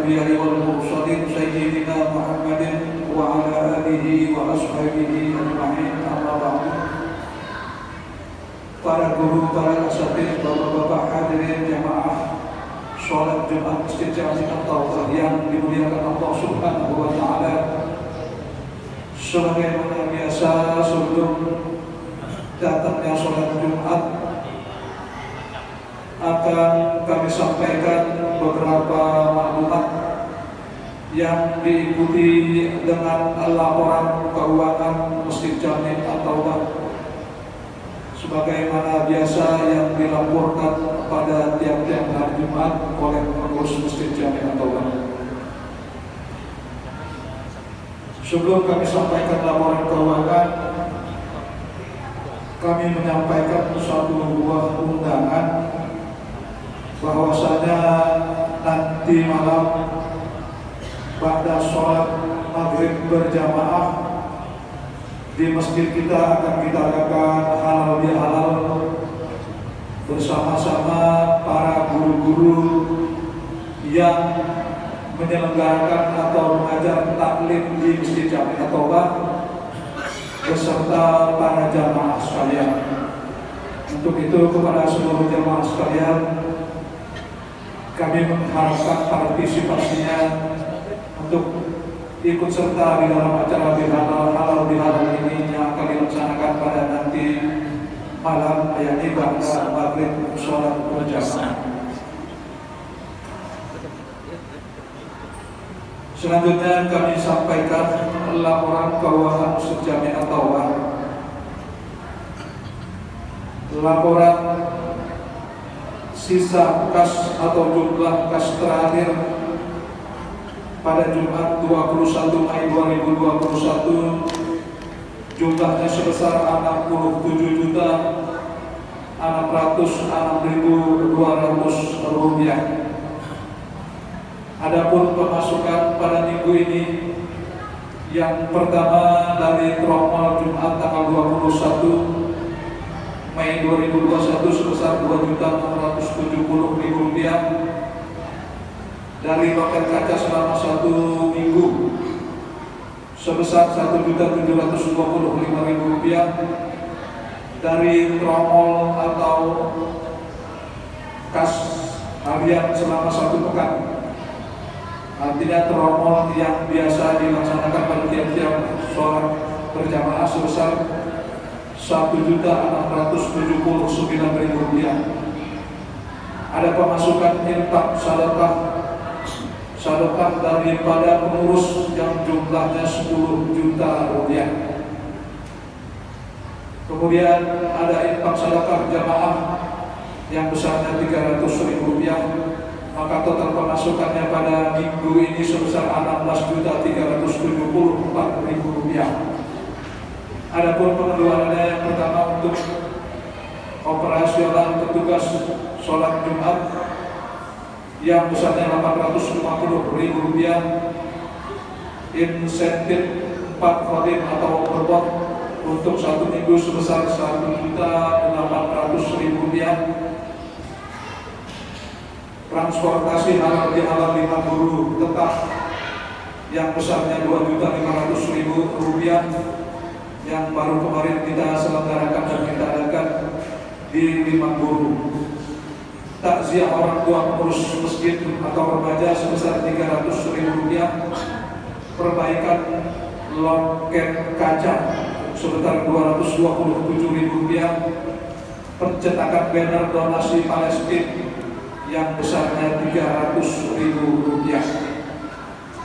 الأنبياء والمرسلين سيدنا محمد وعلى آله وأصحابه أجمعين. أما بعد. Para guru, para asatidz, bapak-bapak hadirin jamaah sholat Jumat Masjid Jami At-Taubah yang dimuliakan Allah Subhanahu wa Ta'ala. Sebagaimana biasa sebelum datangnya sholat Jumat akan kami sampaikan beberapa maklumat yang diikuti dengan laporan keuangan Masjid Jami At-Taubah sebagaimana biasa yang dilaporkan pada tiap-tiap hari Jumat oleh pengurus Masjid Jami At-Taubah. Sebelum kami sampaikan laporan keuangan, kami menyampaikan satu buah undangan bahwasanya nanti malam pada sholat maghrib berjamaah di masjid kita akan kita adakan halal bihalal bersama-sama para guru-guru yang menyelenggarakan atau mengajar taklim di Masjid Jami At-Taubah beserta para jamaah sekalian. Untuk itu kepada seluruh jamaah sekalian, kami mengharapkan partisipasinya untuk ikut serta di dalam acara halal bihalal ini yang akan dilaksanakan pada nanti malam, yakni pada maghrib sholat berjamaah. Selanjutnya kami sampaikan laporan keuangan Masjid Jami At-Taubah. Laporan sisa kas atau jumlah kas terakhir pada Jumat 21 Mei 2021 jumlahnya sebesar 67.606.200 rupiah. Adapun pemasukan pada minggu ini, yang pertama dari tromol Jumat tanggal 21 Mei 2021 sebesar 2.670.000 rupiah. Dari loket kaca selama 1 minggu sebesar 1.720.000 rupiah. Dari tromol atau kas harian selama 1 pekan, artinya tromol yang biasa dilaksanakan pada tiap-tiap sholat berjamaah sebesar 1.679.000 rupiah. Ada pemasukan infak sedekah daripada pengurus yang jumlahnya 10 juta rupiah. Kemudian ada infak sedekah jamaah yang besarnya 300.000 rupiah. Maka total pemasukannya pada minggu ini sebesar 16.374.000 rupiah. Adapun pengeluarannya yang pertama untuk operasional petugas sholat Jumat yang besarnya 850.000 rupiah, insentif 4 khadim atau overbot untuk 1 minggu sebesar 1.800.000 rupiah, transportasi halal bihalal 5 guru tetap yang besarnya 2.500.000 rupiah yang baru kemarin kita selenggarakan dan kita adakan di 5 guru. Takziah orang tua pengurus masjid atau remaja sebesar 300.000 rupiah, perbaikan loket kaca sebesar 227.000 rupiah, pencetakan banner donasi Palestina yang besarnya 300.000 rupiah.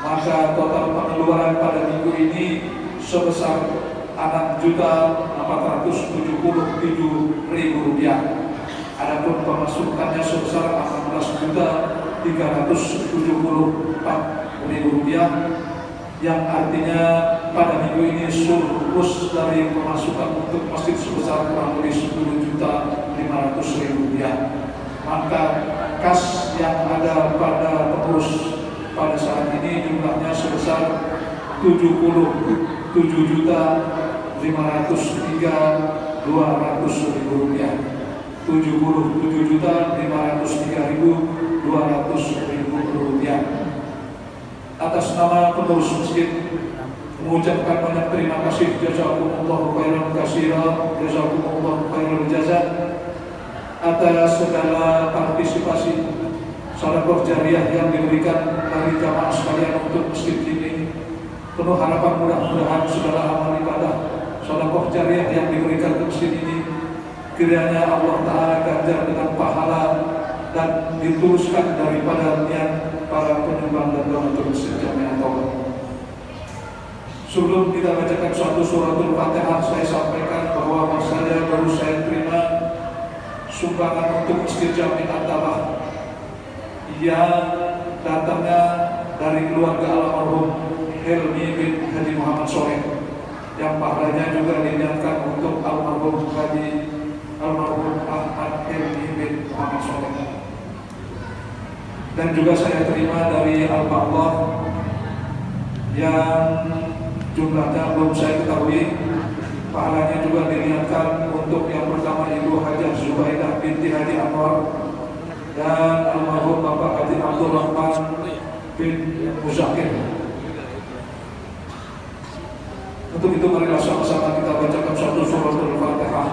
Maka total pengeluaran pada minggu ini sebesar 6.477.000 rupiah. Adapun pemasukannya sebesar 18.374.000 rupiah, yang artinya pada minggu ini surplus dari pemasukan untuk masjid sebesar kurang lebih 10.500.000 rupiah. Maka kas yang ada pada pengurus pada saat ini jumlahnya sebesar 77.503.200 rupiah. 77.503.200 rupiah. pengurus masjid mengucapkan banyak terima kasih, jazakumullahu khairan katsira, jazakumullahu khairal jazaa atas segala partisipasi sedekah jariah yang diberikan dari jamaah sekalian untuk masjid ini. Penuh harapan mudah-mudahan segala amal ibadah sedekah jariah yang diberikan ke masjid ini kiranya Allah Ta'ala ganjar dengan pahala dan dituluskan daripada niat para penyumbang dan donatur masjid Jami'ah Taubat. Sebelum kita bacakan suatu suratul Fatihah, saya sampaikan bahwa saya baru saya terima sumbangan untuk masjid Jami'ah Taubat yang datangnya dari keluarga almarhum Helmi bin Haji Muhammad Soleh, yang pahalanya juga diniatkan untuk almarhum Ahmad Helmi bin Muhammad Soleh. Dan juga saya terima dari Al-Baqarah yang jumlahnya belum saya ketahui, pahalanya juga diniatkan untuk yang pertama Ibu Hajah Zubaidah binti Haji Anwar dan almarhum Bapak Haji Abdul Rahman bin Muzakir. Untuk itu marilah sama-sama kita bacakan satu suratul Fatihah.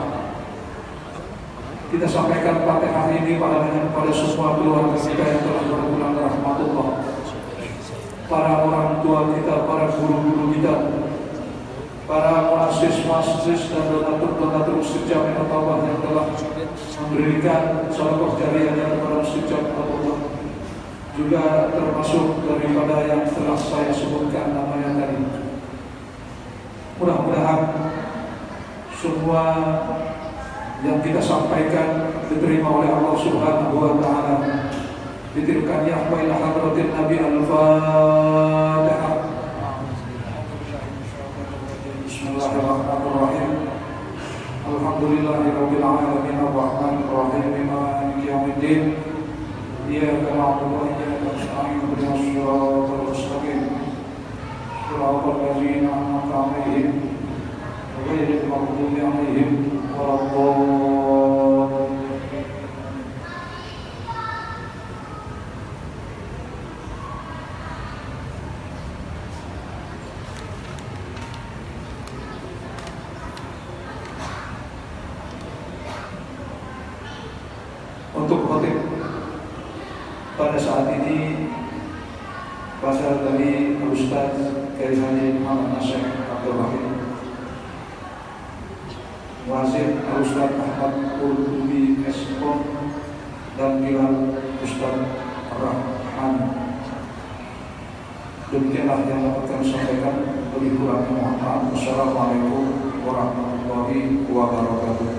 Kita sampaikan Fatihah ini kepada semua keluarga kita yang telah berpulang rahmatullah, para orang tua kita, para guru-guru kita, para muassis dan donatur Masjid Jami'ah Taubat yang telah memberikan sedekah jariahnya kepada Masjid Jami'ah Taubat, juga termasuk daripada yang telah saya sebutkan namanya tadi. Mudah-mudahan semua yang kita sampaikan diterima oleh Allah Subhanahu wa Ta'ala. Ditilkan ya wa ila hadratin Nabi Al-Fatihah. Bismillahirrahmanirrahim. Alhamdulillahirabbil alamin arrahmanir rahim maliki yaumiddin. Iyyaka na'budu wa iyyaka nasta'in ihdinas siratal mustaqim. Shiratal ladzina an'amta 'alaihim ghairil maghdubi 'alaihim waladdallin. Untuk khotib pada saat ini pada dari Ustaz Kiai Haji Muhammad Nasir Abdul Rahim, Wazir Ustaz Ahmad Qurtubi Eskom, dan Bilal Ustaz Rahman. Demikianlah yang dapat kami sampaikan. Lebih kurangnya mohon maaf. Wassalamualaikum warahmatullahi wabarakatuh.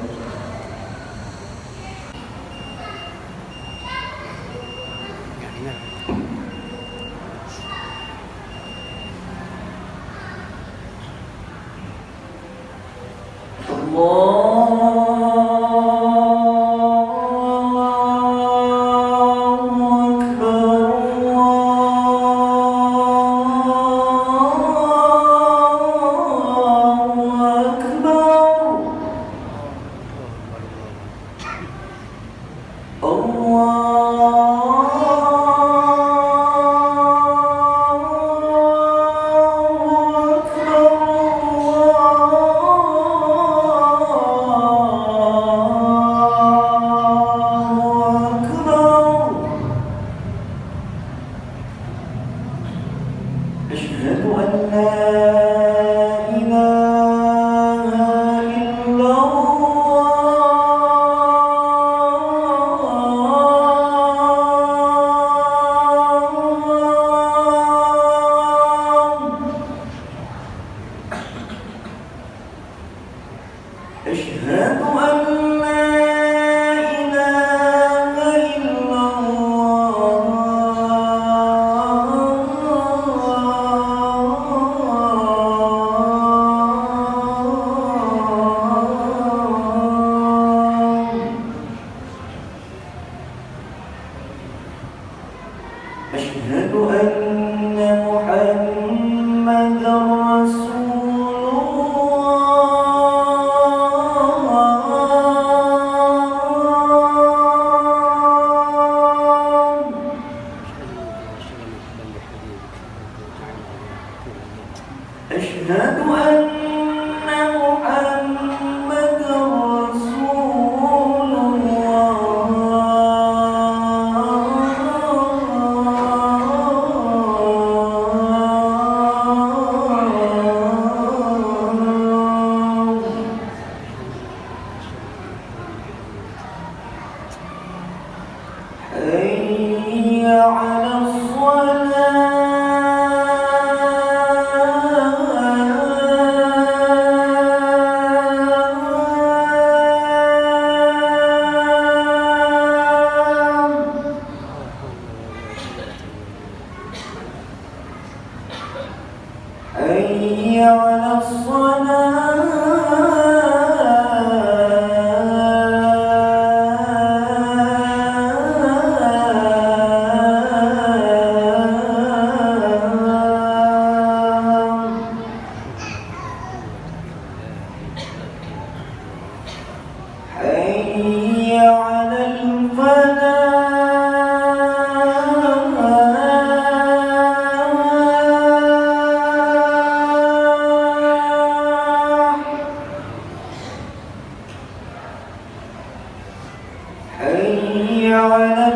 أشهد أن محمدا رسول حي على حي على حي على حي على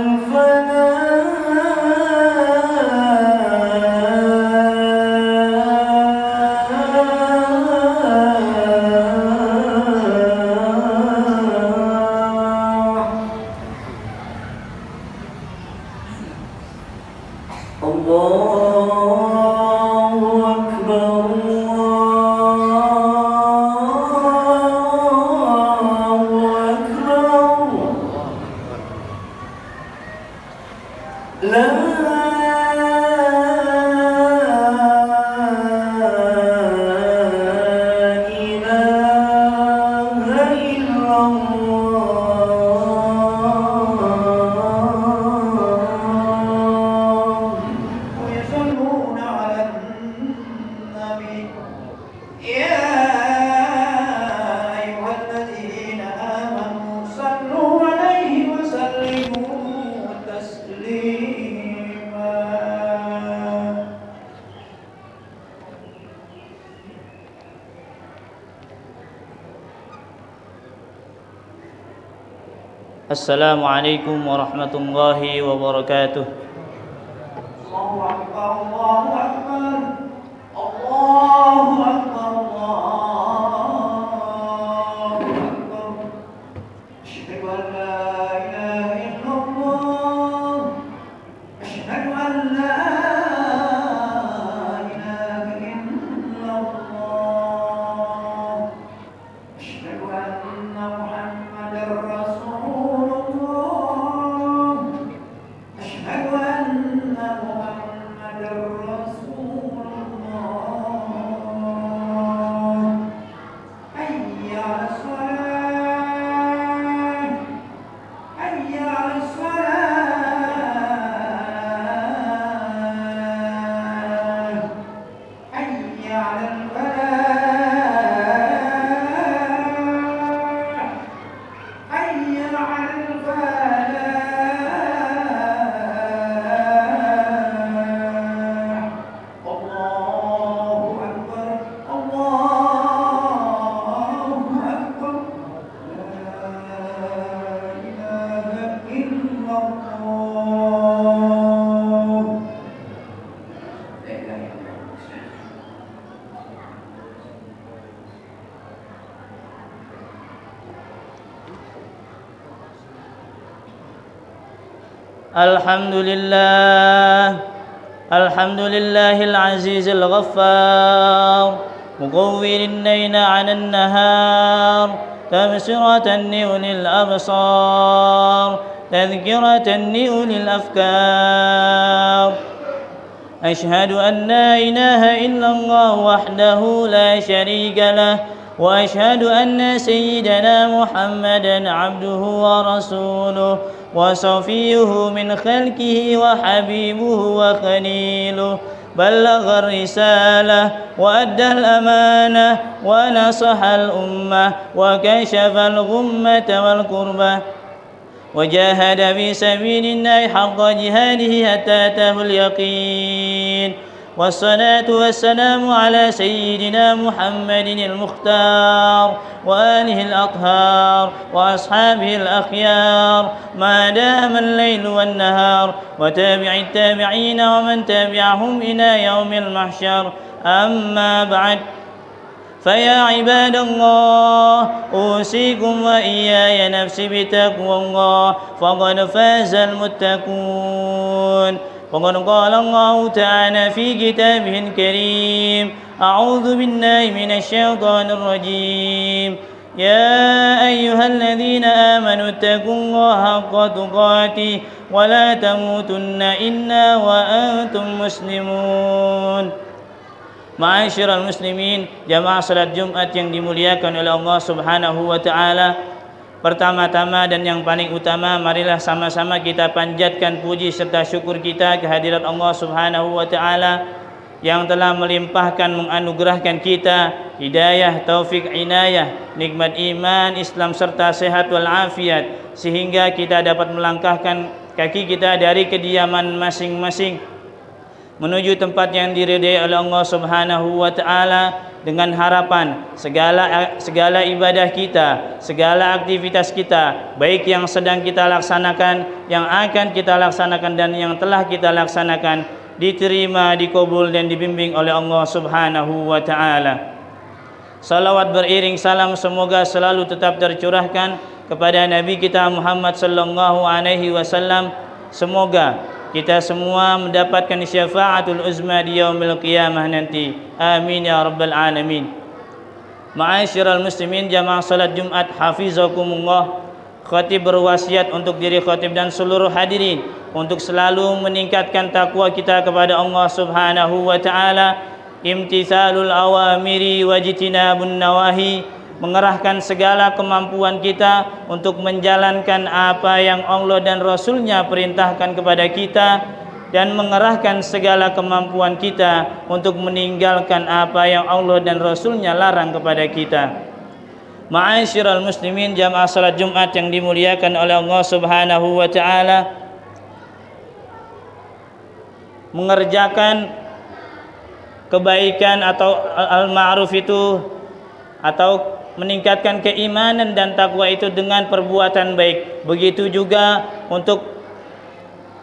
الله أكبر الله أكبر لا إله إلا الله ويصلون على النبي يا أيها الذين آمنوا صلوا عليه وسلموا تسليما السلام عليكم ورحمة الله وبركاته. الله أكبر الله أكبر الله أكبر الله أكبر أشهد أن لا إله إلا الله أشهد أن لا إله إلا الله أشهد أن محمدا رسول الله أشهد أن محمدا رسول الله حي على الصلاة حي على الصلاة حي على الفلاح حي على الفلاح الله أكبر الله أكبر لا إله إلا الله لا إله إلا الله الحمد لله العزيز الغفار مقوّل الليل عن النهار تبصرة لأولي الأبصار تذكرة لأولي الأفكار أشهد أن لا إله إلا الله وحده لا شريك له وأشهد أن سيدنا محمدًا عبده ورسوله وصفيه من خلقه وحبيبه وخليله بلغ الرسالة وأدى الأمانة ونصح الأمة وكشف الغمة والكربة وجاهد في سبيل الله حق جهاده حتى أتاه اليقين والصلاة والسلام على سيدنا محمد المختار وآله الأطهار وأصحابه الأخيار ما دام الليل والنهار وتابع التابعين ومن تابعهم إلى يوم المحشر. أما بعد، فيا عباد الله، أوصيكم وإياي نفسي بتقوى الله، فقد فاز المتقون. وقد قال الله تعالى في كتابه الكريم: أعوذ بالله من الشيطان الرجيم. يا أيها الذين آمنوا اتقوا الله حق تقاته ولا تموتن إلا وأنتم مسلمون. Ma'asyiral muslimin, jamaah salat Jumat yang dimuliakan oleh Allah Subhanahu wa taala. Pertama-tama dan yang paling utama, marilah sama-sama kita panjatkan puji serta syukur kita kehadirat Allah Subhanahu wa taala yang telah melimpahkan menganugerahkan kita hidayah, taufik, inayah, nikmat iman, Islam serta sehat wal afiat, sehingga kita dapat melangkahkan kaki kita dari kediaman masing-masing menuju tempat yang diridai oleh Allah Subhanahu wa taala, dengan harapan segala ibadah kita, segala aktivitas kita, baik yang sedang kita laksanakan, yang akan kita laksanakan dan yang telah kita laksanakan, diterima, dikabul dan dibimbing oleh Allah Subhanahu wa taala. Salawat beriring salam semoga selalu tetap tercurahkan kepada Nabi kita Muhammad sallallahu alaihi wasallam. Semoga kita semua mendapatkan syafaatul uzma di yaumil qiyamah nanti. Amin ya rabbal alamin. Ma'asyiral muslimin, jamaah salat Jumat hafizakumullah. Khatib berwasiat untuk diri khatib dan seluruh hadirin untuk selalu meningkatkan takwa kita kepada Allah Subhanahu wa taala, imtithalul awamiri wajtinabun nawahi, mengerahkan segala kemampuan kita untuk menjalankan apa yang Allah dan Rasul-Nya perintahkan kepada kita, dan mengerahkan segala kemampuan kita untuk meninggalkan apa yang Allah dan Rasul-Nya larang kepada kita. Ma'asyiral muslimin, jamaah salat Jumat yang dimuliakan oleh Allah Subhanahu wa taala, mengerjakan kebaikan atau al-ma'ruf itu, atau meningkatkan keimanan dan takwa itu dengan perbuatan baik. Begitu juga untuk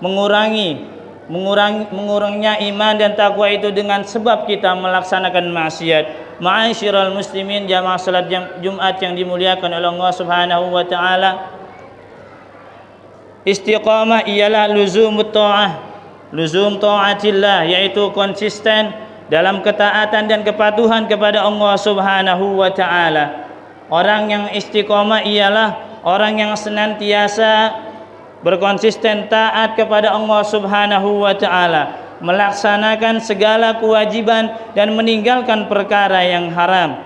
mengurangnya iman dan takwa itu dengan sebab kita melaksanakan maksiat. Ma'asyiral muslimin, jamaah salat Jumat yang dimuliakan oleh Allah Subhanahu wa taala, istiqamah ialah luzum taatillah, yaitu konsisten dalam ketaatan dan kepatuhan kepada Allah Subhanahu wa taala. Orang yang istiqamah ialah orang yang senantiasa berkonsisten taat kepada Allah Subhanahu wa taala, melaksanakan segala kewajiban dan meninggalkan perkara yang haram.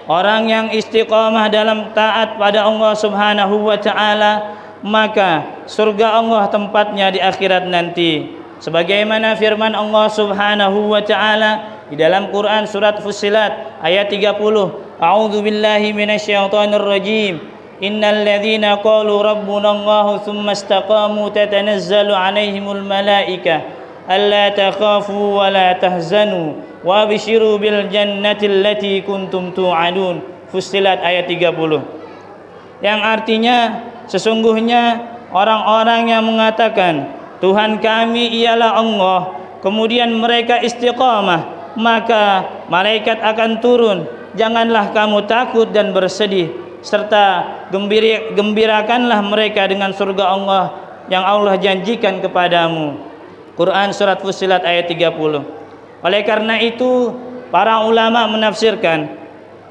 Orang yang istiqamah dalam taat pada Allah Subhanahu wa taala, maka surga Allah tempatnya di akhirat nanti. Sebagaimana firman Allah Subhanahu wa taala di dalam Quran surat Fussilat ayat 30, A'udzu billahi minasyaitonir rajim. Innal ladzina qalu rabbuna Allah tsumma istaqamu tatanazzalu 'alaihimul malaikah alla takhafu wa la tahzanu wa abshiru bil jannati allati kuntum tu'adun. Fussilat ayat 30. Yang artinya, sesungguhnya orang-orang yang mengatakan Tuhan kami ialah Allah, kemudian mereka istiqamah, maka malaikat akan turun. Janganlah kamu takut dan bersedih, serta gembirakanlah mereka dengan surga Allah yang Allah janjikan kepadamu. Quran surat Fussilat ayat 30. Oleh karena itu, para ulama menafsirkan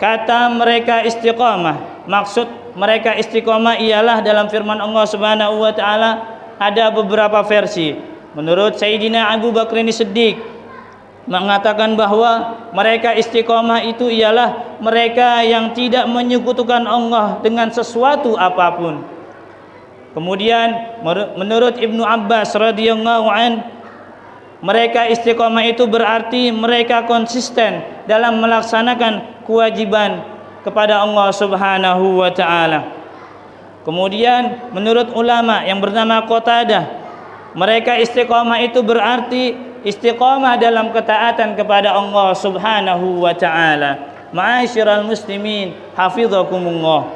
kata mereka istiqamah, maksud mereka istiqamah ialah dalam firman Allah Subhanahu wa taala ada beberapa versi. Menurut Sayyidina Abu Bakr Siddiq mengatakan bahwa mereka istiqamah itu ialah mereka yang tidak menyekutukan Allah dengan sesuatu apapun. Kemudian menurut Ibnu Abbas radhiyallahu an, mereka istiqamah itu berarti mereka konsisten dalam melaksanakan kewajiban kepada Allah Subhanahu wa taala. Kemudian menurut ulama yang bernama Qatadah, mereka istiqamah itu berarti istiqamah dalam ketaatan kepada Allah Subhanahu wa taala. Ma'asyiral muslimin, hafizakumullah.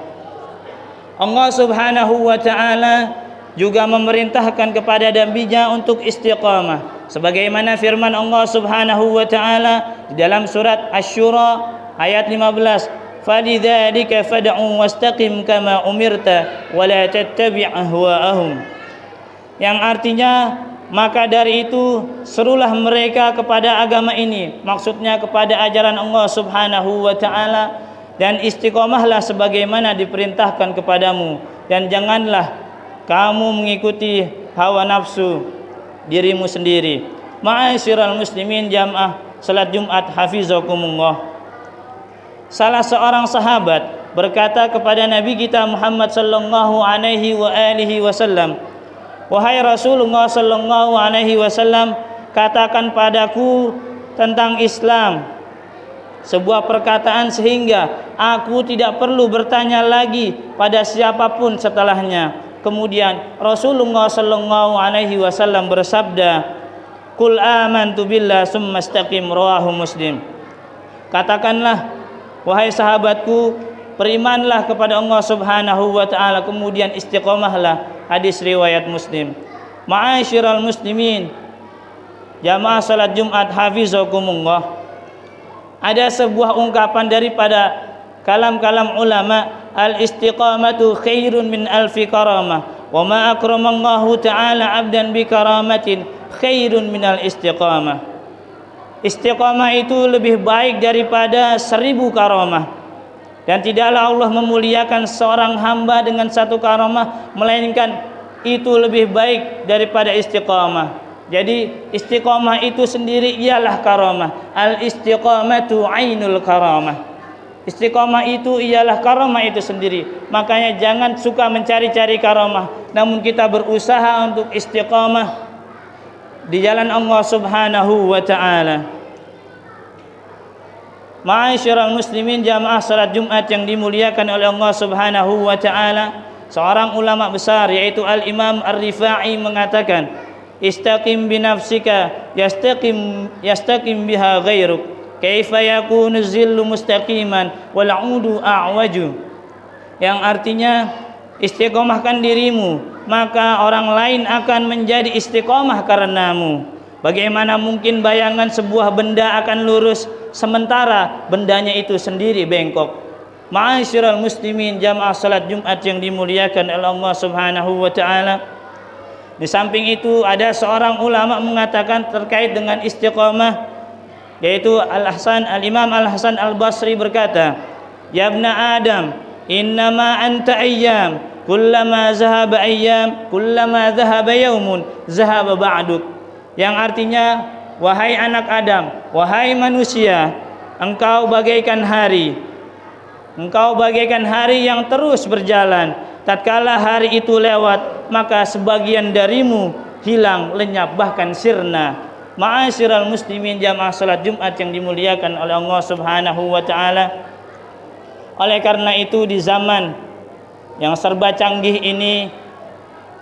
Allah Subhanahu wa taala juga memerintahkan kepada nabinya untuk istiqamah sebagaimana firman Allah Subhanahu wa taala di dalam surat Asy-Syura ayat 15, "Falidzalika fad'u wastaqim kama umirta wa la tattabi' ahwa'ahum." Yang artinya, maka dari itu serulah mereka kepada agama ini, maksudnya kepada ajaran Allah Subhanahu wa taala, dan istiqomahlah sebagaimana diperintahkan kepadamu, dan janganlah kamu mengikuti hawa nafsu dirimu sendiri. Ma'asyiral muslimin jamaah salat Jumat hafizakumullah. Salah seorang sahabat berkata kepada Nabi kita Muhammad sallallahu alaihi wasallam, "Wahai Rasulullah sallallahu alaihi wasallam, katakan padaku tentang Islam sebuah perkataan sehingga aku tidak perlu bertanya lagi pada siapapun setelahnya." Kemudian Rasulullah sallallahu alaihi wasallam bersabda, "Qul amantu billah tsumma istaqim," rawahu Muslim. Katakanlah, wahai sahabatku, berimanlah kepada Allah Subhanahu wa taala, kemudian istiqomahlah. Hadis riwayat Muslim. Ma'asyiral muslimin, jamaah salat Jumat hafizakumullah. Ada sebuah ungkapan daripada kalam-kalam ulama, al-istiqamatu khairun min alfi karamah, wa ma akramallahu ta'ala 'abdan bi karamatin khairun minal istiqamah. Istiqamah itu lebih baik daripada 1000 karamah, dan tidaklah Allah memuliakan seorang hamba dengan 1 karamah melainkan itu lebih baik daripada istiqamah. Jadi istiqamah itu sendiri ialah karamah. Al-istiqamatu ainul karamah. Istiqamah itu ialah karamah itu sendiri. Makanya jangan suka mencari-cari karamah, namun kita berusaha untuk istiqamah di jalan Allah Subhanahu wa taala. Ma'asyiral muslimin jamaah salat Jumat yang dimuliakan oleh Allah Subhanahu wa taala, seorang ulama besar yaitu Al-Imam Ar-Rifai mengatakan, "Istaqim bi nafsika yastaqim biha ghairuk. Kaifa yakunu zillu mustaqiman wal 'udu a'waju." Yang artinya, istiqomahkan dirimu, maka orang lain akan menjadi istiqomah karenamu. Bagaimana mungkin bayangan sebuah benda akan lurus sementara bendanya itu sendiri bengkok. Ma'asyiral muslimin jamaah salat Jumat yang dimuliakan oleh Allah Subhanahu wa taala. Di samping itu ada seorang ulama mengatakan terkait dengan istiqomah, yaitu Al-Imam Al-Hasan Al-Basri berkata, "Ya ibna Adam, innama anta ayyam, kullama zahaba yaumun zahaba ba'duk." Yang artinya, wahai anak Adam, wahai manusia, engkau bagaikan hari yang terus berjalan. Tatkala hari itu lewat, maka sebagian darimu hilang, lenyap, bahkan sirna. Ma'asyiral muslimin jamaah salat Jumat yang dimuliakan oleh Allah Subhanahu wa taala. Oleh karena itu, di zaman yang serba canggih ini,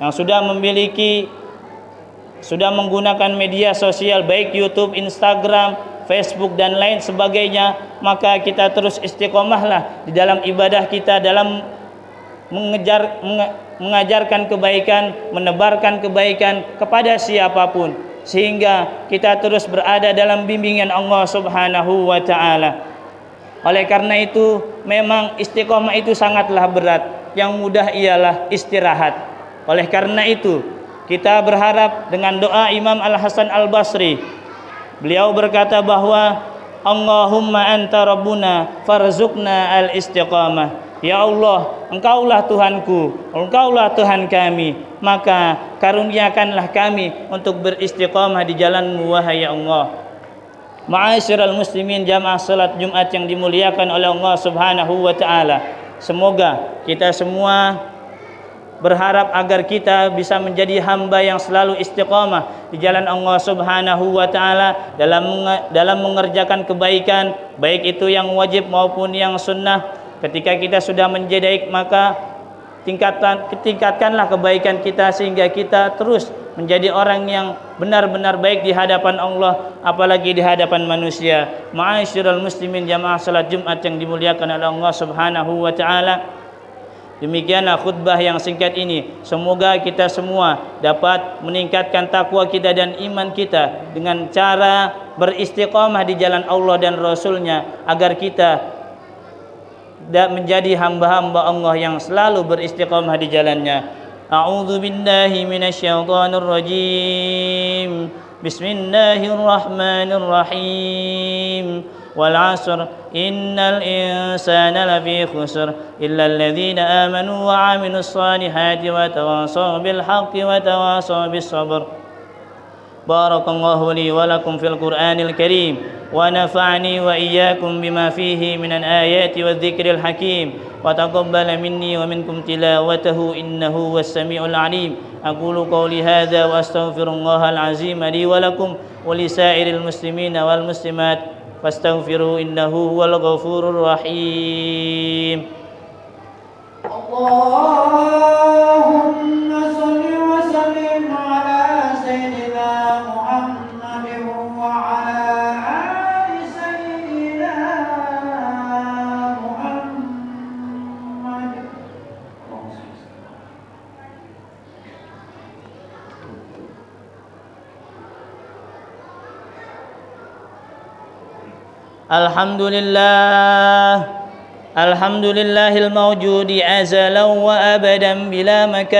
yang sudah menggunakan media sosial baik YouTube, Instagram, Facebook dan lain sebagainya, maka kita terus istiqomahlah di dalam ibadah kita, dalam mengajarkan kebaikan, menebarkan kebaikan kepada siapapun, sehingga kita terus berada dalam bimbingan Allah Subhanahu wa taala. Oleh karena itu, memang istiqomah itu sangatlah berat, yang mudah ialah istirahat. Oleh karena itu, kita berharap dengan doa Imam Al-Hasan Al-Basri. Beliau berkata bahwa Allahumma anta rabbuna farzuqna al-istiqamah. Ya Allah, Engkaulah Tuhanku, Engkaulah Tuhan kami, maka karuniakanlah kami untuk beristiqamah di jalan-Mu, wahai Allah. Ma'asyiral muslimin jamaah salat Jumat yang dimuliakan oleh Allah Subhanahu wa taala. Semoga kita semua berharap agar kita bisa menjadi hamba yang selalu istiqamah di jalan Allah Subhanahu wa taala dalam mengerjakan kebaikan, baik itu yang wajib maupun yang sunnah. Ketika kita sudah menjadi, maka tingkatkanlah kebaikan kita sehingga kita terus menjadi orang yang benar-benar baik di hadapan Allah, apalagi di hadapan manusia. Ma'asyiral muslimin jamaah salat Jumat yang dimuliakan oleh Allah Subhanahu wa taala. Demikianlah khutbah yang singkat ini. Semoga kita semua dapat meningkatkan takwa kita dan iman kita dengan cara beristiqamah di jalan Allah dan Rasul-Nya, agar kita menjadi hamba-hamba Allah yang selalu beristiqamah di jalannya. A'udzu billahi minasyaitonir rajim. Bismillahirrahmanirrahim. Wal 'asr innal insana lafi khusr illa alladhina amanu wa 'amilus solihati wa tawassaw bil haqqi wa tawassaw bis sabr. Barakallahu li wa lakum fil Qur'anil Karim wa nafa'ani wa iyyakum bima fihi minal ayati wadh-dhikril hakim wa taqabbala minni wa minkum tilawatahu innahu was-sami'ul 'alim. Aqulu qawli hadza wa astaghfirullahal 'azim li wa lakum wa li sa'iril muslimina wal muslimat fastaghfiruhu innahu huwal ghafurur rahim. Allahumma shalli wa sallim ala sayyidina Muhammadin wa ala ali sayyidina Muhammad. Alhamdulillahil mawjudi azalan wa abadan bila makan.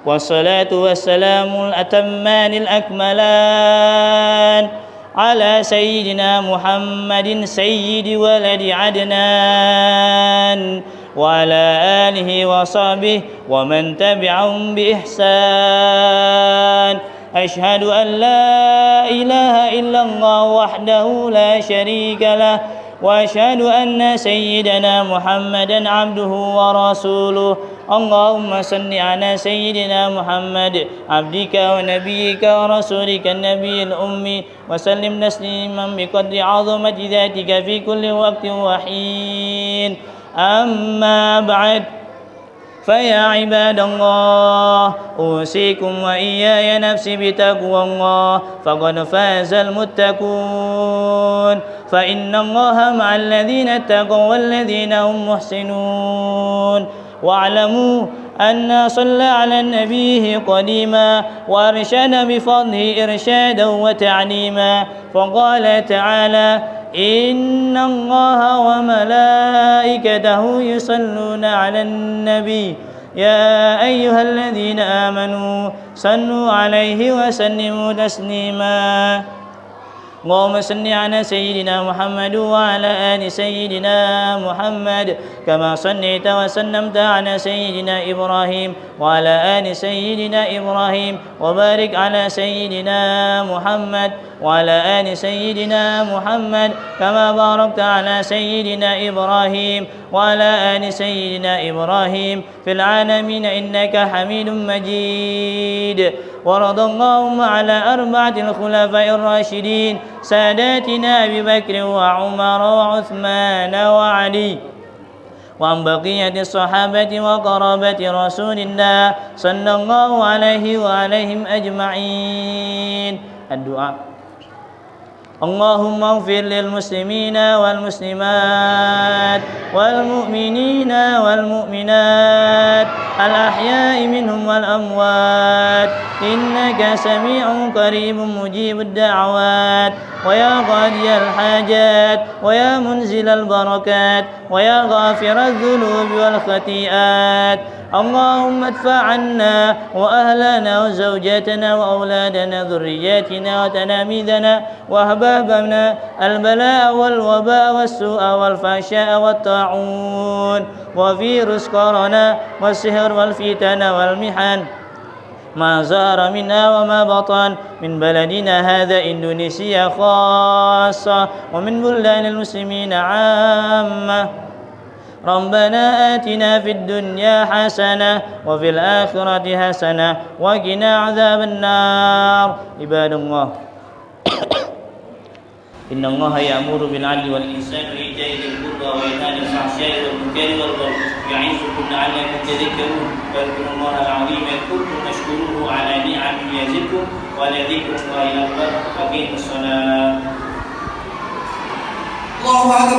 Wassalatu wassalamul atammanil akmalan ala sayyidina Muhammadin sayyidi waladi Adnan wa ala alihi wa sahbihi wa man tabi'ahum bi ihsan. أشهد أن لا إله إلا الله وحده لا شريك له وأشهد أن سيدنا محمدا عبده ورسوله. اللهم صل على سيدنا محمد عبدك ونبيك ورسولك النبي الأمي وسلم تسليما بقدر عظمة ذاتك في كل وقت وحين. أما بعد، فيا عباد الله أوصيكم وإياي نفسي بتقوى الله فقد فاز المتقون فإن الله مع الذين اتقوا والذين هم محسنون. واعلموا أن صلى على النبي قديما وأرشد بفضله إرشادا وتعليما، فقال تعالى: إن الله وملائكته يصلون على النبي يا أيها الذين آمنوا صلوا عليه وسلموا تسليما. اللهم صل على سيدنا محمد وعلى آل سيدنا محمد كما صليت وسلمت على سيدنا إبراهيم وعلى آل سيدنا إبراهيم وبارك على سيدنا محمد وعلى آل سيدنا محمد كما باركت على سيدنا إبراهيم وعلى آل سيدنا إبراهيم في العالمين إنك حميد مجيد. ورضى اللهم على أربعة الخلفاء الراشدين ساداتنا أبي بكر وعمر وعثمان وعلي، وعن بقية الصحابة وقرابة رسول الله صلى الله عليه وعليهم أجمعين. الدعاء: اللهم اغفر للمسلمين والمسلمات والمؤمنين والمؤمنات الأحياء منهم والأموات إنك سميع قريب مجيب الدعوات، ويا قاضي الحاجات ويا منزل البركات ويا غافر الذنوب والخطيئات. اللهم ادفع عنا وأهلنا وزوجاتنا وأولادنا ذرياتنا وتلاميذنا وأحبابنا البلاء والوباء والسوء والفحشاء والطاعون وفيروس كورونا والسحر والفتن والمحن ما ظهر منها وما بطن من بلدنا هذا إندونيسيا خاصة ومن بلدان المسلمين عامة. ربنا آتنا في الدنيا حسنة وفي الآخرة حسنة وقنا عذاب النار. عباد الله، إن الله يأمر بالعدل والإحسان وإيتاء ذي القربى وينهى عن الفحشاء والمنكر والبغي يعظكم لعلكم تذكرون واذكروا الله العظيم يذكركم واشكروه على نعمه يزدكم ولذكر الله أكبر. أقيموا الصلاة. الله أكبر.